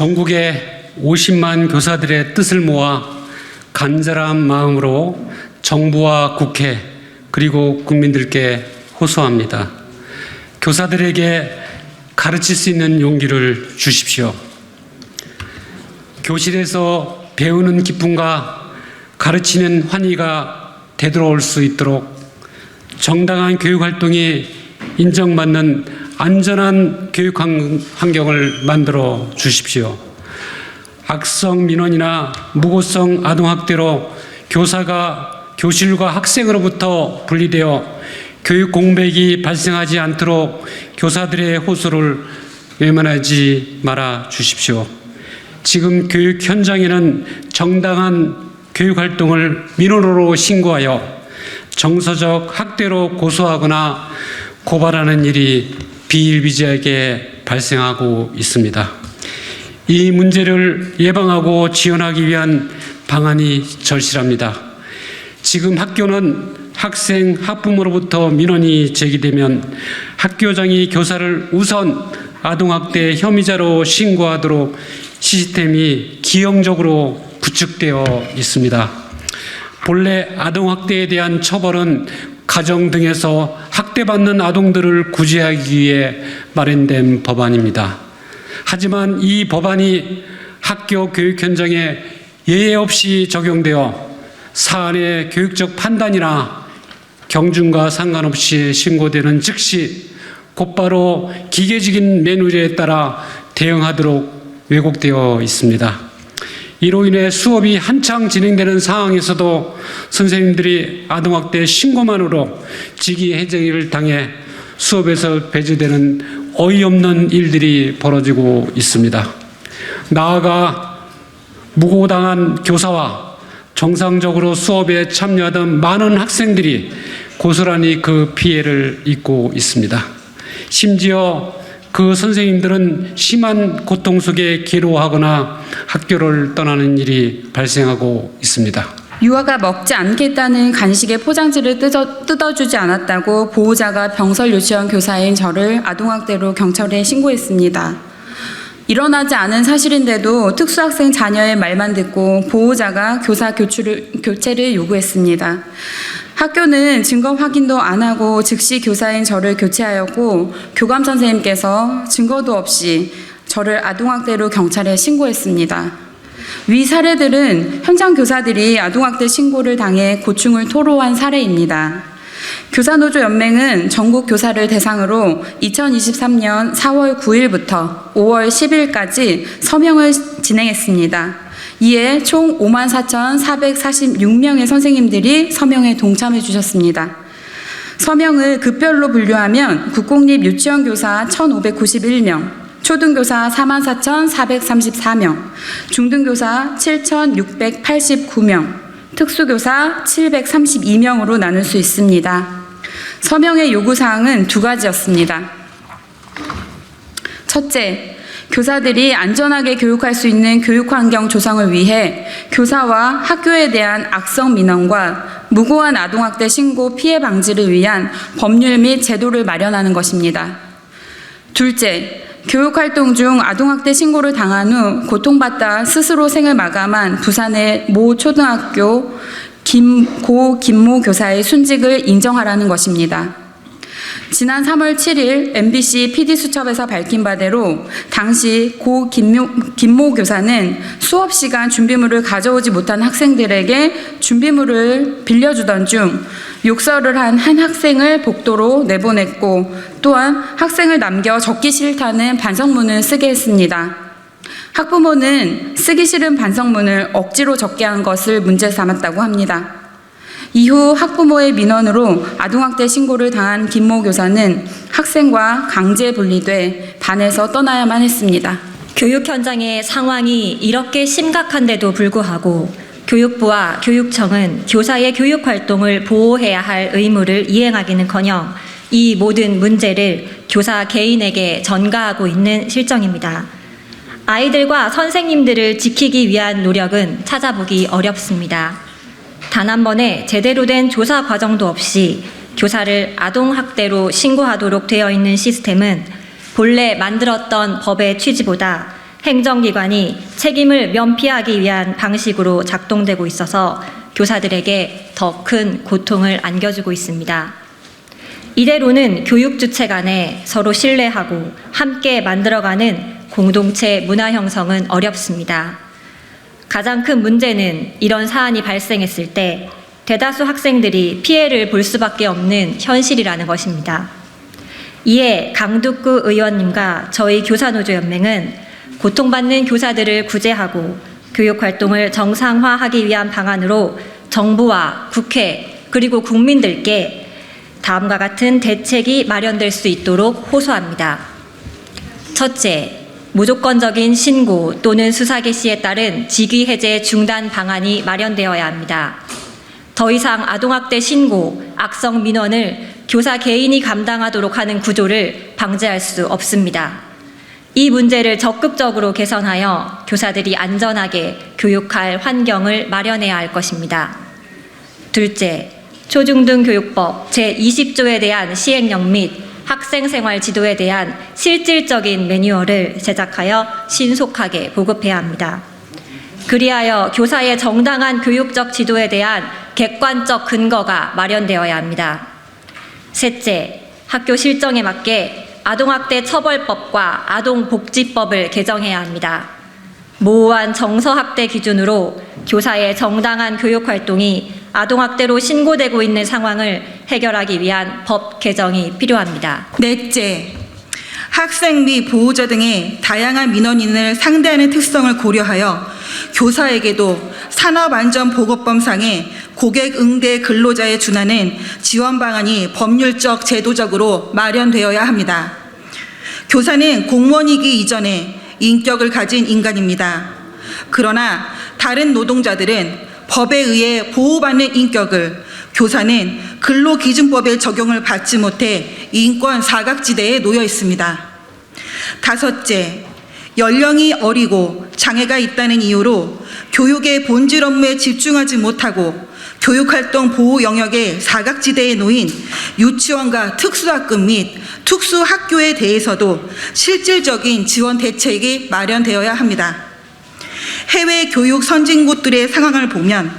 전국의 50만 교사들의 뜻을 모아 간절한 마음으로 정부와 국회 그리고 국민들께 호소합니다. 교사들에게 가르칠 수 있는 용기를 주십시오. 교실에서 배우는 기쁨과 가르치는 환희가 되돌아올 수 있도록 정당한 교육 활동이 인정받는 안전한 교육 환경을 만들어 주십시오. 악성 민원이나 무고성 아동학대로 교사가 교실과 학생으로부터 분리되어 교육 공백이 발생하지 않도록 교사들의 호소를 외면하지 말아 주십시오. 지금 교육 현장에는 정당한 교육 활동을 민원으로 신고하여 정서적 학대로 고소하거나 고발하는 일이 비일비재하게 발생하고 있습니다. 이 문제를 예방하고 지원하기 위한 방안이 절실합니다. 지금 학교는 학생, 학부모로부터 민원이 제기되면 학교장이 교사를 우선 아동학대 혐의자로 신고하도록 시스템이 기형적으로 구축되어 있습니다. 본래 아동학대에 대한 처벌은 가정 등에서 학대받는 아동들을 구제하기 위해 마련된 법안입니다. 하지만 이 법안이 학교 교육 현장에 예외 없이 적용되어 사안의 교육적 판단이나 경중과 상관없이 신고되는 즉시 곧바로 기계적인 매뉴얼에 따라 대응하도록 왜곡되어 있습니다. 이로 인해 수업이 한창 진행되는 상황에서도 선생님들이 아동학대 신고만으로 직위해제를 당해 수업에서 배제되는 어이없는 일들이 벌어지고 있습니다. 나아가 무고당한 교사와 정상적으로 수업에 참여하던 많은 학생들이 고스란히 그 피해를 입고 있습니다. 심지어 그 선생님들은 심한 고통 속에 괴로워하거나 학교를 떠나는 일이 발생하고 있습니다. 유아가 먹지 않겠다는 간식의 포장지를 뜯어주지 않았다고 보호자가 병설 유치원 교사인 저를 아동학대로 경찰에 신고했습니다. 일어나지 않은 사실인데도 특수학생 자녀의 말만 듣고 보호자가 교사 교체를 요구했습니다. 학교는 증거 확인도 안 하고 즉시 교사인 저를 교체하였고 교감 선생님께서 증거도 없이 저를 아동학대로 경찰에 신고했습니다. 위 사례들은 현장 교사들이 아동학대 신고를 당해 고충을 토로한 사례입니다. 교사노조연맹은 전국 교사를 대상으로 2023년 4월 9일부터 5월 10일까지 서명을 진행했습니다. 이에 총 54,446명의 선생님들이 서명에 동참해 주셨습니다. 서명을 급별로 분류하면 국공립 유치원 교사 1,591명, 초등교사 44,434명, 중등교사 7,689명, 특수교사 732명으로 나눌 수 있습니다. 서명의 요구사항은 두 가지였습니다. 첫째, 교사들이 안전하게 교육할 수 있는 교육환경 조성을 위해 교사와 학교에 대한 악성 민원과 무고한 아동학대 신고 피해 방지를 위한 법률 및 제도를 마련하는 것입니다. 둘째, 교육활동 중 아동학대 신고를 당한 후 고통받다 스스로 생을 마감한 부산의 모 초등학교 고 김모 교사의 순직을 인정하라는 것입니다. 지난 3월 7일 MBC PD수첩에서 밝힌 바대로 당시 고 김모 교사는 수업 시간 준비물을 가져오지 못한 학생들에게 준비물을 빌려주던 중 욕설을 한 한 학생을 복도로 내보냈고 또한 학생을 남겨 적기 싫다는 반성문을 쓰게 했습니다. 학부모는 쓰기 싫은 반성문을 억지로 적게 한 것을 문제 삼았다고 합니다. 이후 학부모의 민원으로 아동학대 신고를 당한 김모 교사는 학생과 강제 분리돼 반에서 떠나야만 했습니다. 교육 현장의 상황이 이렇게 심각한데도 불구하고 교육부와 교육청은 교사의 교육 활동을 보호해야 할 의무를 이행하기는커녕 이 모든 문제를 교사 개인에게 전가하고 있는 실정입니다. 아이들과 선생님들을 지키기 위한 노력은 찾아보기 어렵습니다. 단 한 번의 제대로 된 조사 과정도 없이 교사를 아동학대로 신고하도록 되어 있는 시스템은 본래 만들었던 법의 취지보다 행정기관이 책임을 면피하기 위한 방식으로 작동되고 있어서 교사들에게 더 큰 고통을 안겨주고 있습니다. 이대로는 교육 주체 간에 서로 신뢰하고 함께 만들어가는 공동체 문화 형성은 어렵습니다. 가장 큰 문제는 이런 사안이 발생했을 때 대다수 학생들이 피해를 볼 수밖에 없는 현실이라는 것입니다. 이에 강두구 의원님과 저희 교사노조연맹은 고통받는 교사들을 구제하고 교육활동을 정상화하기 위한 방안으로 정부와 국회 그리고 국민들께 다음과 같은 대책이 마련될 수 있도록 호소합니다. 첫째, 무조건적인 신고 또는 수사 개시에 따른 직위 해제 중단 방안이 마련되어야 합니다. 더 이상 아동학대 신고, 악성 민원을 교사 개인이 감당하도록 하는 구조를 방지할 수 없습니다. 이 문제를 적극적으로 개선하여 교사들이 안전하게 교육할 환경을 마련해야 할 것입니다. 둘째, 초중등교육법 제20조에 대한 시행령 및 학생생활 지도에 대한 실질적인 매뉴얼을 제작하여 신속하게 보급해야 합니다. 그리하여 교사의 정당한 교육적 지도에 대한 객관적 근거가 마련되어야 합니다. 셋째, 학교 실정에 맞게 아동학대 처벌법과 아동복지법을 개정해야 합니다. 모호한 정서학대 기준으로 교사의 정당한 교육활동이 아동학대로 신고되고 있는 상황을 해결하기 위한 법 개정이 필요합니다. 넷째, 학생 및 보호자 등의 다양한 민원인을 상대하는 특성을 고려하여 교사에게도 산업안전보건법상의 고객 응대 근로자에 준하는 지원 방안이 법률적, 제도적으로 마련되어야 합니다. 교사는 공무원이기 이전에 인격을 가진 인간입니다. 그러나 다른 노동자들은 법에 의해 보호받는 인격을, 교사는 근로기준법의 적용을 받지 못해 인권 사각지대에 놓여 있습니다. 다섯째, 연령이 어리고 장애가 있다는 이유로 교육의 본질 업무에 집중하지 못하고 교육활동 보호 영역의 사각지대에 놓인 유치원과 특수학급 및 특수학교에 대해서도 실질적인 지원 대책이 마련되어야 합니다. 해외 교육 선진국들의 상황을 보면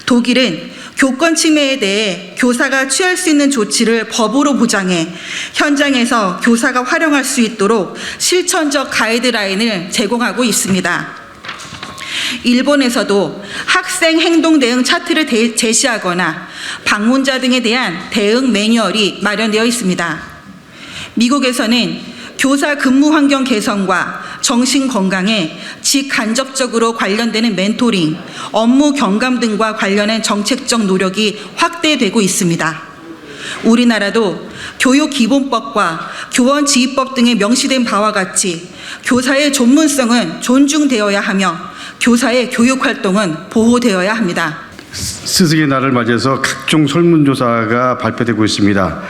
독일은 교권 침해에 대해 교사가 취할 수 있는 조치를 법으로 보장해 현장에서 교사가 활용할 수 있도록 실천적 가이드라인을 제공하고 있습니다. 일본에서도 학생 행동 대응 차트를 제시하거나 방문자 등에 대한 대응 매뉴얼이 마련되어 있습니다. 미국에서는 교사 근무 환경 개선과 정신 건강에 직간접적으로 관련되는 멘토링, 업무 경감 등과 관련한 정책적 노력이 확대되고 있습니다. 우리나라도 교육기본법과 교원지휘법 등에 명시된 바와 같이 교사의 전문성은 존중되어야 하며 교사의 교육활동은 보호되어야 합니다. 스승의 날을 맞이해서 각종 설문조사가 발표되고 있습니다.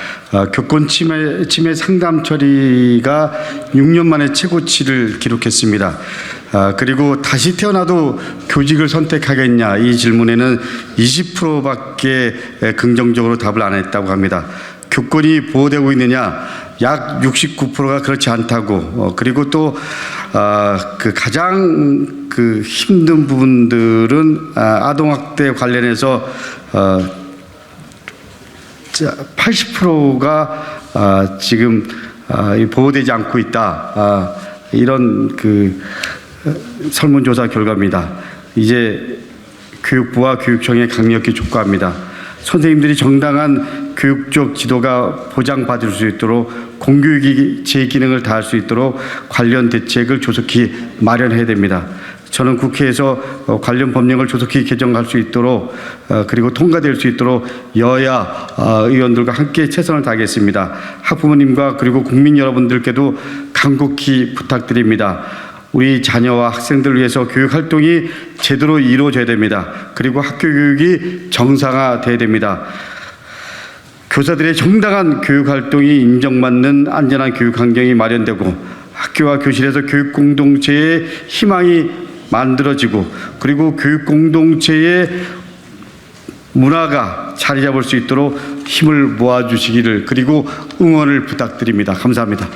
교권 침해 상담 처리가 6년 만에 최고치를 기록했습니다. 그리고 다시 태어나도 교직을 선택하겠냐 이 질문에는 20%밖에 긍정적으로 답을 안 했다고 합니다. 교권이 보호되고 있느냐? 약 69%가 그렇지 않다고. 그리고 또 그 가장 그 힘든 부분들은 아동학대 관련해서 80%가 지금 보호되지 않고 있다. 이런 그 설문조사 결과입니다. 이제 교육부와 교육청에 강력히 촉구합니다. 선생님들이 정당한 교육적 지도가 보장받을 수 있도록 공교육이 제 기능을 다할 수 있도록 관련 대책을 조속히 마련해야 됩니다. 저는 국회에서 관련 법령을 조속히 개정할 수 있도록 그리고 통과될 수 있도록 여야 의원들과 함께 최선을 다하겠습니다. 학부모님과 그리고 국민 여러분들께도 간곡히 부탁드립니다. 우리 자녀와 학생들을 위해서 교육 활동이 제대로 이루어져야 됩니다. 그리고 학교 교육이 정상화돼야 됩니다. 교사들의 정당한 교육 활동이 인정받는 안전한 교육 환경이 마련되고 학교와 교실에서 교육 공동체의 희망이 만들어지고 그리고 교육 공동체의 문화가 자리 잡을 수 있도록 힘을 모아주시기를 그리고 응원을 부탁드립니다. 감사합니다.